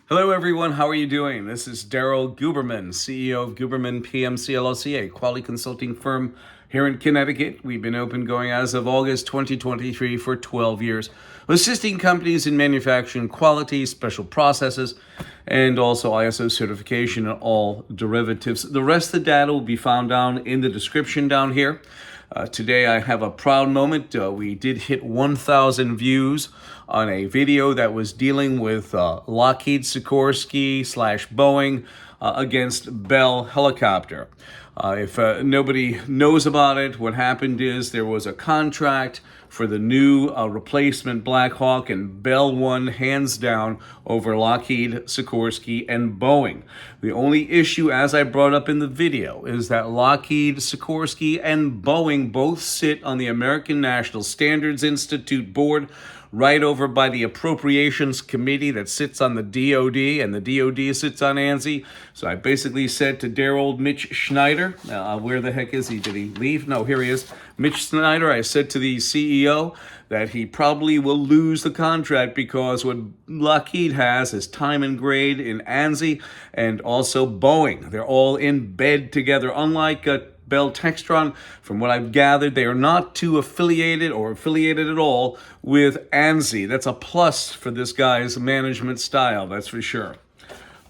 Hello, everyone. How are you doing? This is Daryl Guberman, CEO of Guberman PMC LLC, a quality consulting firm here in Connecticut. We've been open going as of August 2023 for 12 years, assisting companies in manufacturing quality, special processes, and also ISO certification and all derivatives. The rest of the data will be found down in the description down here. Today I have a proud moment. We did hit 1,000 views on a video that was dealing with Lockheed Sikorsky / Boeing against Bell Helicopter. If nobody knows about it, what happened is there was a contract for the new replacement Black Hawk, and Bell won hands down over Lockheed, Sikorsky, and Boeing. The only issue, as I brought up in the video, is that Lockheed, Sikorsky, and Boeing both sit on the American National Standards Institute board, right over by the Appropriations Committee that sits on the DOD, and the DOD sits on ANSI. So I basically said to dear old Mitch Schneider, where the heck is he? Did he leave? No, here he is. Mitch Schneider, I said to the CEO that he probably will lose the contract because what Lockheed has is time and grade in ANSI and also Boeing. They're all in bed together, unlike Bell Textron. From what I've gathered, they are not too affiliated or affiliated at all with ANSI. That's a plus for this guy's management style, that's for sure.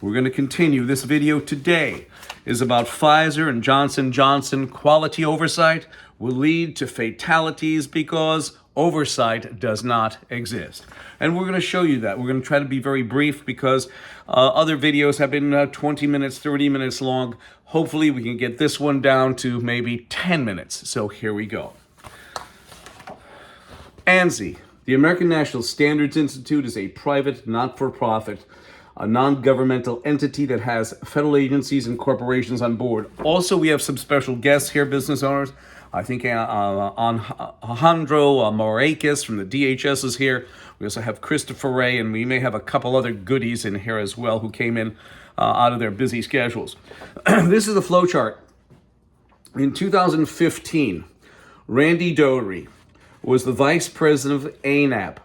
We're going to continue. This video today is about Pfizer and Johnson & Johnson quality oversight will lead to fatalities because oversight does not exist. And we're going to show you that. We're going to try to be very brief because other videos have been 20 minutes, 30 minutes long. Hopefully we can get this one down to maybe 10 minutes. So here we go. ANSI, the American National Standards Institute, is a private, not-for-profit, a non-governmental entity that has federal agencies and corporations on board. Also, we have some special guests here, business owners. I think Alejandro Morakis from the DHS is here. We also have Christopher Ray, and we may have a couple other goodies in here as well who came in out of their busy schedules. This is the flow chart. In 2015, Randy Doherty was the vice president of ANAB,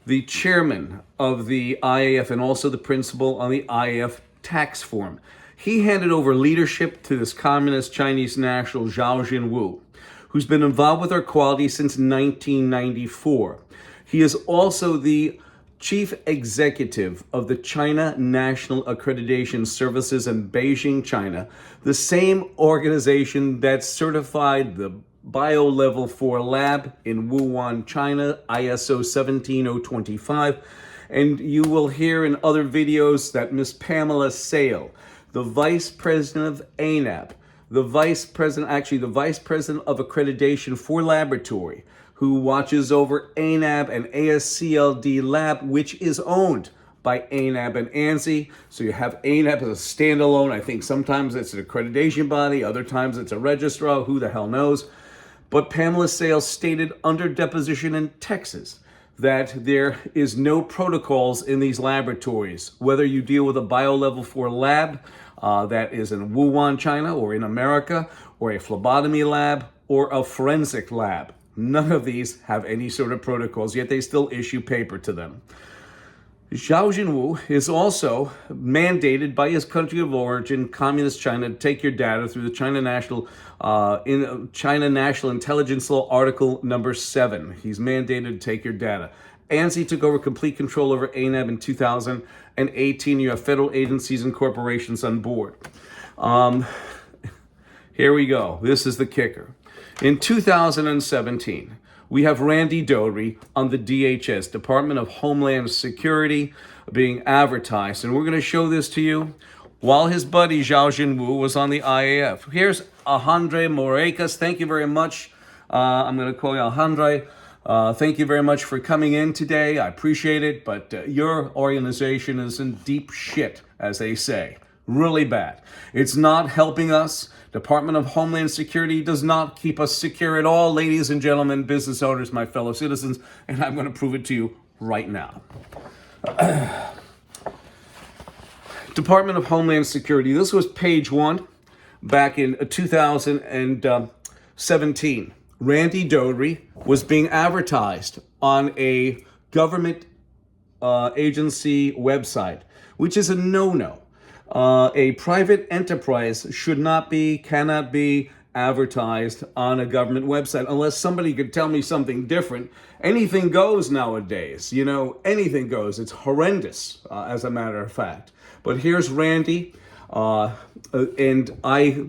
the chairman of the IAF, and also the principal on the IAF tax form. He handed over leadership to this communist Chinese national, Zhao Jinwu, who's been involved with our quality since 1994. He is also the chief executive of the China National Accreditation Services in Beijing, China, the same organization that certified the Bio-Level 4 lab in Wuhan, China, ISO 17025. And you will hear in other videos that Miss Pamela Sale, the vice president of ANAB, the vice president of accreditation for laboratory, who watches over ANAB and ASCLD lab, which is owned by ANAB and ANSI. So you have ANAB as a standalone. I think sometimes it's an accreditation body, other times it's a registrar, who the hell knows. But Pamela Sales stated under deposition in Texas that there is no protocols in these laboratories, whether you deal with a Bio-Level 4 lab that is in Wuhan, China, or in America, or a phlebotomy lab, or a forensic lab. None of these have any sort of protocols, yet they still issue paper to them. Zhao Jinwu is also mandated by his country of origin, Communist China, to take your data through the China National Intelligence Law, Article number 7. He's mandated to take your data. ANSI took over complete control over ANAB in 2018. You have federal agencies and corporations on board. Here we go. This is the kicker. In 2017, we have Randy Doherty on the DHS, Department of Homeland Security, being advertised. And we're going to show this to you while his buddy Zhao Jinwu was on the IAF. Here's Alejandro Morakis. Thank you very much. I'm going to call you Alejandro. Thank you very much for coming in today. I appreciate it, but your organization is in deep shit, as they say. Really bad. It's not helping us. Department of Homeland Security does not keep us secure at all, ladies and gentlemen, business owners, my fellow citizens, and I'm going to prove it to you right now. Department of Homeland Security. This was page 1 back in 2017. Randy Doherty was being advertised on a government agency website, which is a no-no. A private enterprise should not be, cannot be advertised on a government website unless somebody could tell me something different. Anything goes nowadays, anything goes. It's horrendous, as a matter of fact. But here's Randy, and I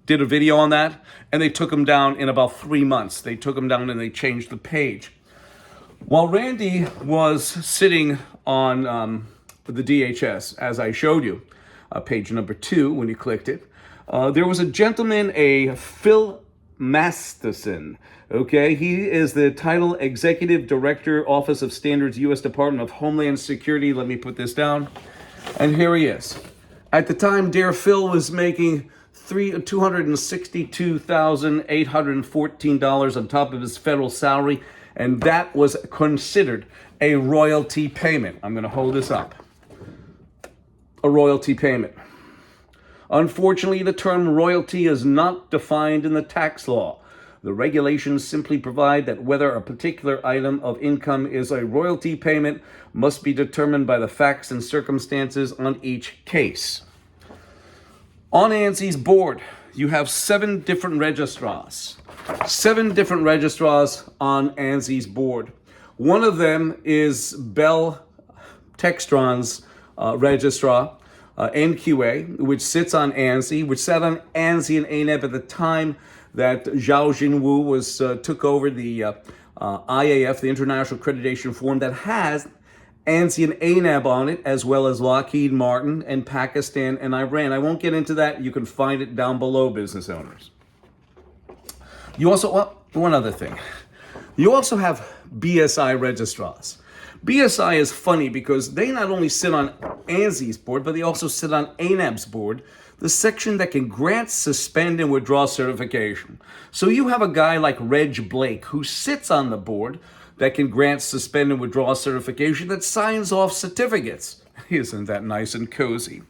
did a video on that, and they took him down in about 3 months. They took him down and they changed the page. While Randy was sitting on the DHS, as I showed you, page number 2, when you clicked it, there was a gentleman, a Phil Masterson. Okay, he is the title Executive Director, Office of Standards, U.S. Department of Homeland Security. Let me put this down. And here he is. At the time, dear Phil was making $262,814 on top of his federal salary, and that was considered a royalty payment. I'm going to hold this up. A royalty payment. Unfortunately, the term royalty is not defined in the tax law. The regulations simply provide that whether a particular item of income is a royalty payment must be determined by the facts and circumstances on each case. On ANSI's board, you have 7 different registrars. 7 different registrars on ANSI's board. One of them is Bell Textron's registrar, NQA, which sits on ANSI, which sat on ANSI and ANAB at the time that Zhao Jinwu was took over the IAF, the International Accreditation Forum, that has ANSI and ANAB on it, as well as Lockheed Martin and Pakistan and Iran. I won't get into that. You can find it down below, business owners. You also, one other thing. You also have BSI registrars. BSI is funny because they not only sit on ANSI's board, but they also sit on ANAB's board, the section that can grant, suspend, and withdraw certification. So you have a guy like Reg Blake who sits on the board that can grant, suspend, and withdraw certification, that signs off certificates. Isn't that nice and cozy?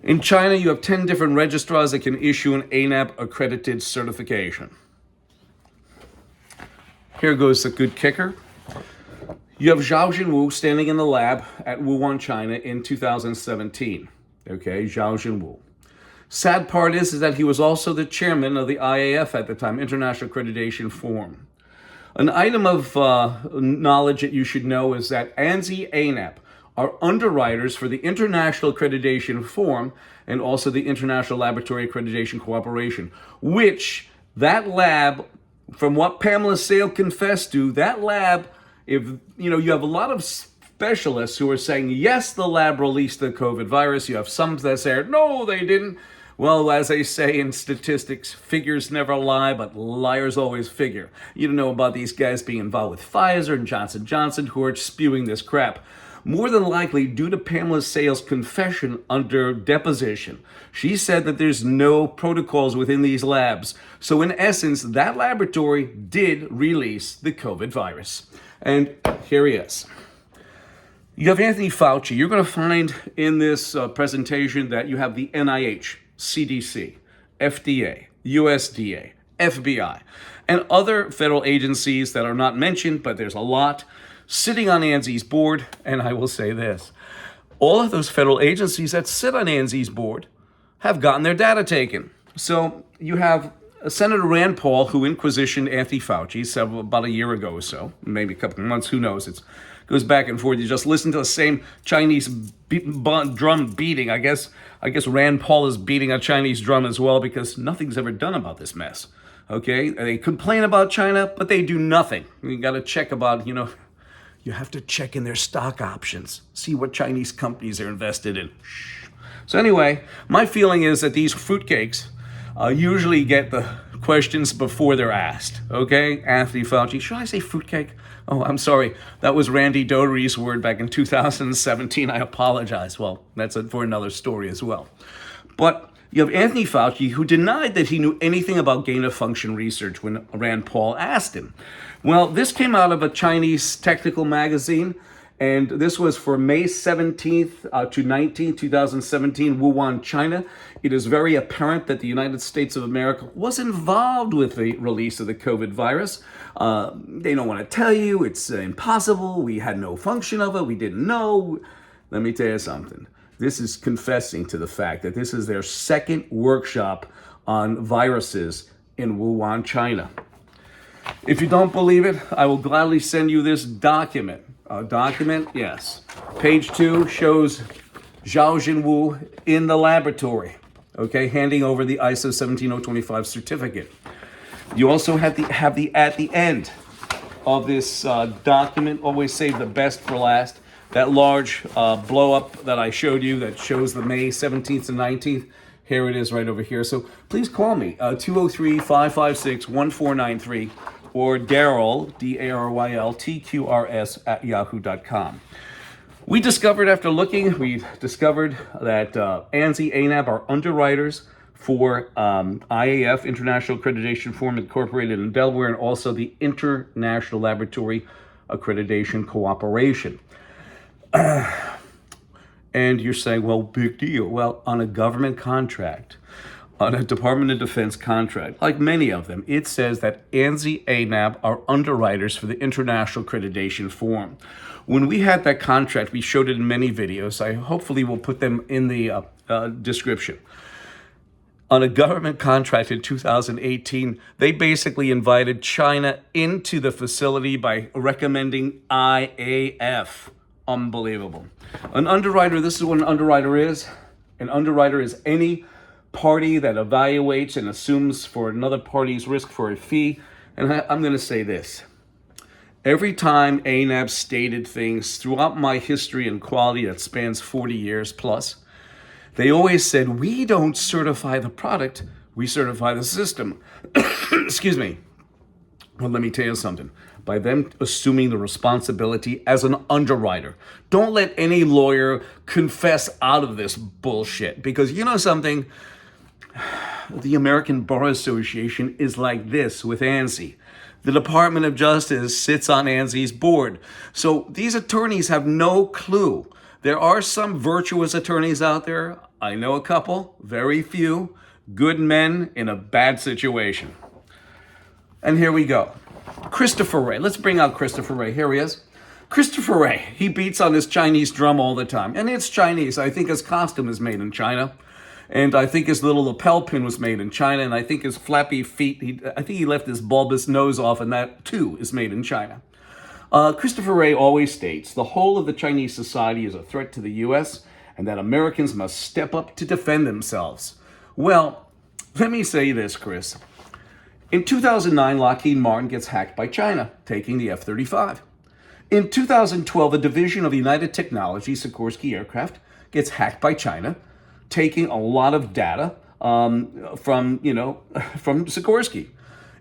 In China, you have 10 different registrars that can issue an ANAB accredited certification. Here goes the good kicker. You have Zhao Jinwu standing in the lab at Wuhan, China in 2017. Okay, Zhao Jinwu. Sad part is that he was also the chairman of the IAF at the time, International Accreditation Forum. An item of knowledge that you should know is that ANSI-ANAB are underwriters for the International Accreditation Forum and also the International Laboratory Accreditation Cooperation, which that lab, from what Pamela Sale confessed to, that lab, if you have a lot of specialists who are saying, yes, the lab released the COVID virus. You have some that say, no, they didn't. Well, as they say in statistics, figures never lie, but liars always figure. You don't know about these guys being involved with Pfizer and Johnson & Johnson who are spewing this crap. More than likely, due to Pamela Sale's confession under deposition, she said that there's no protocols within these labs. So in essence, that laboratory did release the COVID virus. And here he is. You have Anthony Fauci. You're going to find in this presentation that you have the NIH, CDC, FDA, USDA, FBI, and other federal agencies that are not mentioned, but there's a lot, sitting on ANSI's board. And I will say this, all of those federal agencies that sit on ANSI's board have gotten their data taken. So you have Senator Rand Paul, who inquisitioned Anthony Fauci about a year ago or so, maybe a couple of months, who knows, it goes back and forth. You just listen to the same Chinese drum beating. I guess Rand Paul is beating a Chinese drum as well, because nothing's ever done about this mess. Okay, they complain about China, but they do nothing. You got to check about, you have to check in their stock options, see what Chinese companies are invested in. So anyway, my feeling is that these fruitcakes usually get the questions before they're asked. Okay, Anthony Fauci, should I say fruitcake? Oh, I'm sorry. That was Randy Doherty's word back in 2017. I apologize. Well, that's for another story as well. But you have Anthony Fauci, who denied that he knew anything about gain-of-function research when Rand Paul asked him. Well, this came out of a Chinese technical magazine, and this was for May 17th to 19th, 2017, Wuhan, China. It is very apparent that the United States of America was involved with the release of the COVID virus. They don't want to tell you. It's impossible. We had no function of it. We didn't know. let me tell you something. This is confessing to the fact that this is their second workshop on viruses in Wuhan, China. If you don't believe it, I will gladly send you this document. A document, yes. Page 2 shows Zhao Jinwu in the laboratory, okay, handing over the ISO 17025 certificate. You also have the at the end of this document, always save the best for last, that large blow up that I showed you that shows the May 17th and 19th. Here it is right over here. So please call me, 203-556-1493 or Daryl, Daryl, TQRS at yahoo.com. We discovered that ANSI-ANAB are underwriters for IAF, International Accreditation Form Incorporated in Delaware, and also the International Laboratory Accreditation Cooperation. And you're saying, well, big deal. Well, on a government contract, on a Department of Defense contract, like many of them, it says that ANSI-ANAB are underwriters for the International Accreditation Form. When we had that contract, we showed it in many videos. I hopefully will put them in the description. On a government contract in 2018, they basically invited China into the facility by recommending IAF. Unbelievable. An underwriter, this is what an underwriter is. An underwriter is any party that evaluates and assumes for another party's risk for a fee. And I'm going to say this. Every time ANAB stated things throughout my history and quality that spans 40 years plus, they always said, we don't certify the product, we certify the system. Excuse me. Well, let me tell you something. By them assuming the responsibility as an underwriter. Don't let any lawyer confess out of this bullshit. Because you know something? The American Bar Association is like this with ANSI. The Department of Justice sits on ANSI's board. So these attorneys have no clue. There are some virtuous attorneys out there. I know a couple, very few, good men in a bad situation. And here we go. Christopher Wray. Let's bring out Christopher Wray. Here he is. Christopher Wray. He beats on his Chinese drum all the time. And it's Chinese. I think his costume is made in China. And I think his little lapel pin was made in China. And I think his flappy feet, I think he left his bulbous nose off, and that too is made in China. Christopher Wray always states the whole of the Chinese society is a threat to the U.S. and that Americans must step up to defend themselves. Well, let me say this, Chris. In 2009, Lockheed Martin gets hacked by China, taking the F-35. In 2012, a division of United Technologies, Sikorsky Aircraft, gets hacked by China, taking a lot of data from Sikorsky.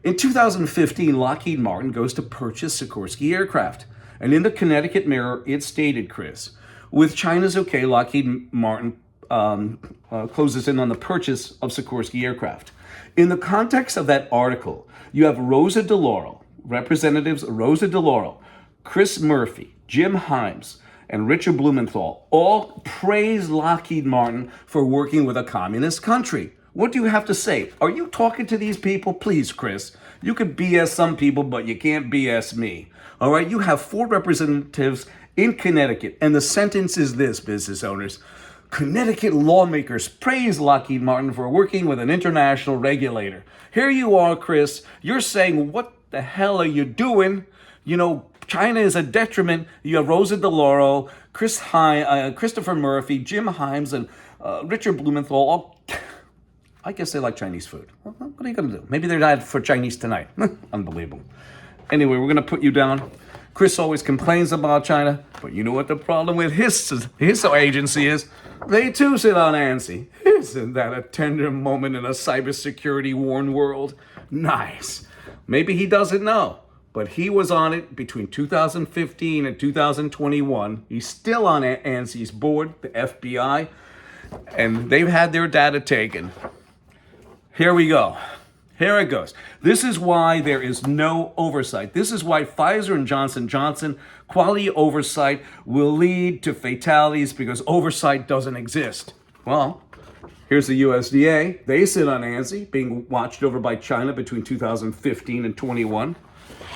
In 2015, Lockheed Martin goes to purchase Sikorsky Aircraft. And in the Connecticut Mirror, it stated, Chris, with China's okay, Lockheed Martin closes in on the purchase of Sikorsky Aircraft. In the context of that article, you have Rosa DeLauro, Representatives Rosa DeLauro, Chris Murphy, Jim Himes, and Richard Blumenthal all praise Lockheed Martin for working with a communist country. What do you have to say? Are you talking to these people? Please, Chris. You can BS some people, but you can't BS me. All right, you have 4 representatives in Connecticut, and the sentence is this, business owners. Connecticut lawmakers praise Lockheed Martin for working with an international regulator. Here you are, Chris. You're saying, what the hell are you doing? You know, China is a detriment. You have Rosa DeLauro, Christopher Murphy, Jim Himes, and Richard Blumenthal. I guess they like Chinese food. What are you going to do? Maybe they're not for Chinese tonight. Unbelievable. Anyway, we're going to put you down. Chris always complains about China, but you know what the problem with his agency is? They too sit on ANSI. Isn't that a tender moment in a cybersecurity worn world? Nice. Maybe he doesn't know, but he was on it between 2015 and 2021. He's still on ANSI's board, the FBI, and they've had their data taken. Here we go. Here it goes. This is why there is no oversight. This is why Pfizer and Johnson & Johnson quality oversight will lead to fatalities because oversight doesn't exist. Well, here's the USDA. They sit on ANSI, being watched over by China between 2015 and 21.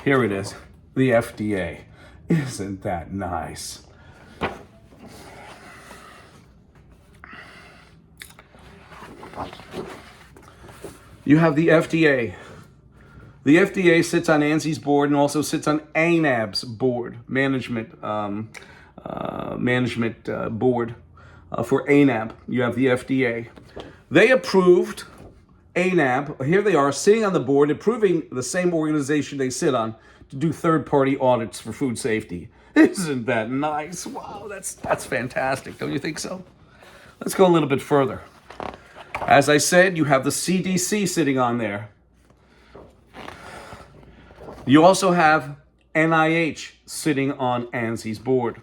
Here it is, the FDA. Isn't that nice? You have the FDA. The FDA sits on ANSI's board and also sits on ANAB's board, management board. For ANAB, you have the FDA. They approved ANAB. Here they are sitting on the board, approving the same organization they sit on to do third-party audits for food safety. Isn't that nice? Wow, that's fantastic. Don't you think so? Let's go a little bit further. As I said, you have the CDC sitting on there. You also have NIH sitting on ANSI's board.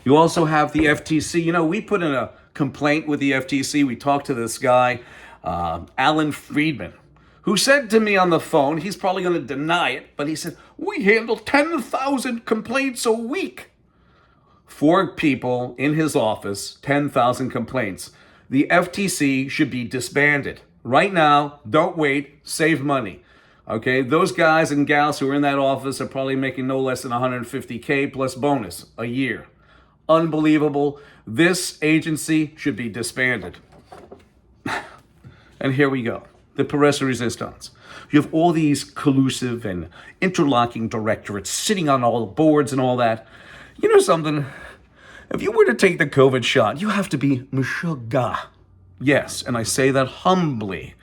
You also have the FTC. You know, we put in a complaint with the FTC. We talked to this guy, Alan Friedman, who said to me on the phone, he's probably going to deny it, but he said, we handle 10,000 complaints a week. 4 people in his office, 10,000 complaints. The FTC should be disbanded. Right now, don't wait, save money. Okay, those guys and gals who are in that office are probably making no less than $150K plus bonus a year. Unbelievable. This agency should be disbanded. And here we go. The Perez resistance. You have all these collusive and interlocking directorates sitting on all the boards and all that. You know something? If you were to take the COVID shot, you have to be meshuggah. Yes, and I say that humbly,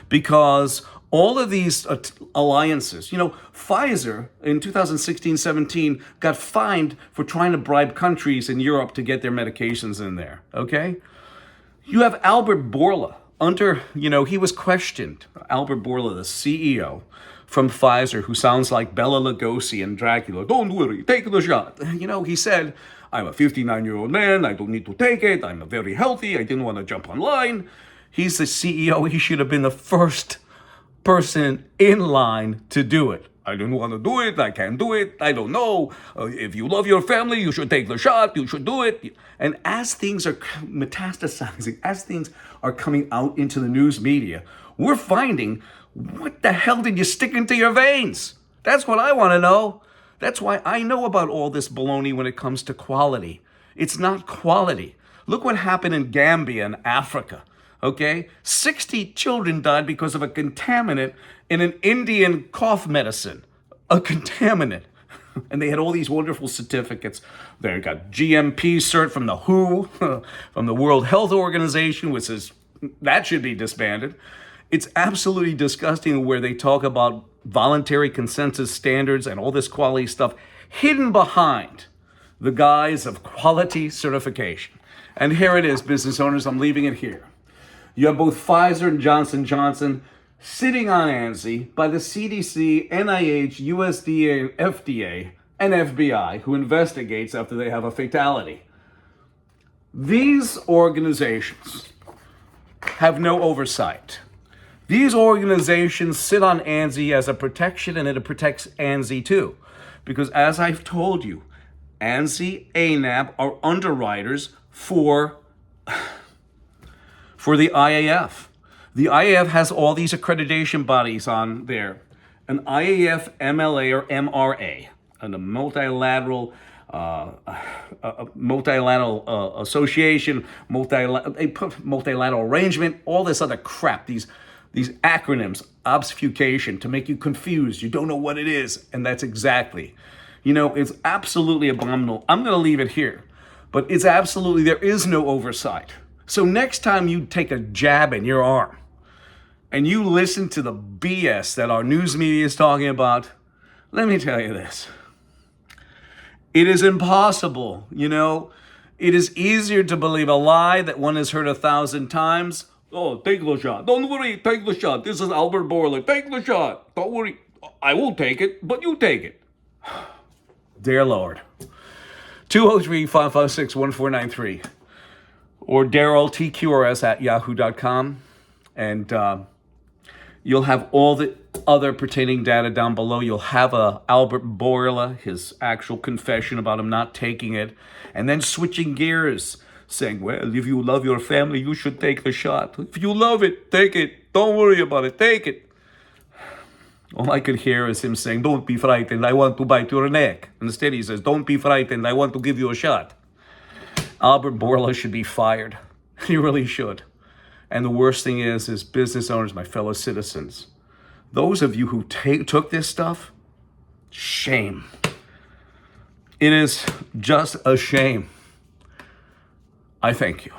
because all of these alliances, you know, Pfizer in 2016-17 got fined for trying to bribe countries in Europe to get their medications in there, okay? You have Albert Bourla he was questioned. Albert Bourla, the CEO from Pfizer, who sounds like Bela Lugosi and Dracula. Don't worry, take the shot. You know, he said, I'm a 59-year-old man. I don't need to take it. I'm very healthy. I didn't want to jump online. He's the CEO. He should have been the first person in line to do it. I don't want to do it. I can't do it. I don't know. If you love your family, you should take the shot. You should do it. And as things are metastasizing, as things are coming out into the news media, we're finding, what the hell did you stick into your veins? That's what I want to know. That's why I know about all this baloney when it comes to quality. It's not quality. Look what happened in Gambia and Africa. Okay? 60 children died because of a contaminant in an Indian cough medicine. A contaminant. And they had all these wonderful certificates. They got GMP cert from the WHO, from the World Health Organization, which says that should be disbanded. It's absolutely disgusting where they talk about voluntary consensus standards and all this quality stuff hidden behind the guise of quality certification. And here it is, business owners. I'm leaving it here. You have both Pfizer and Johnson & Johnson sitting on ANSI by the CDC, NIH, USDA, FDA, and FBI, who investigates after they have a fatality. These organizations have no oversight. These organizations sit on ANSI as a protection, and it protects ANSI too. Because as I've told you, ANSI-ANAB are underwriters for the IAF. The IAF has all these accreditation bodies on there. An IAF MLA or MRA, and a multilateral association, multilateral arrangement, all this other crap, these acronyms, obfuscation, to make you confused. You don't know what it is, and that's exactly. You know, it's absolutely abominable. I'm going to leave it here, but it's absolutely, there is no oversight. So next time you take a jab in your arm and you listen to the BS that our news media is talking about, let me tell you this. It is impossible, you know. It is easier to believe a lie that one has heard 1,000 times. Oh, take the shot. Don't worry, take the shot. This is Albert Bourla. Take the shot. Don't worry. I will take it, but you take it. Dear Lord. 203-556-1493. Or Daryl, TQRS@yahoo.com. And you'll have all the other pertaining data down below. You'll have Albert Bourla, his actual confession about him not taking it. And then switching gears, saying, well, if you love your family, you should take the shot. If you love it, take it. Don't worry about it. Take it. All I could hear is him saying, don't be frightened. I want to bite your neck. Instead, he says, don't be frightened. I want to give you a shot. Albert Bourla should be fired. You really should. And the worst thing is business owners, my fellow citizens, those of you who took this stuff, shame. It is just a shame. I thank you.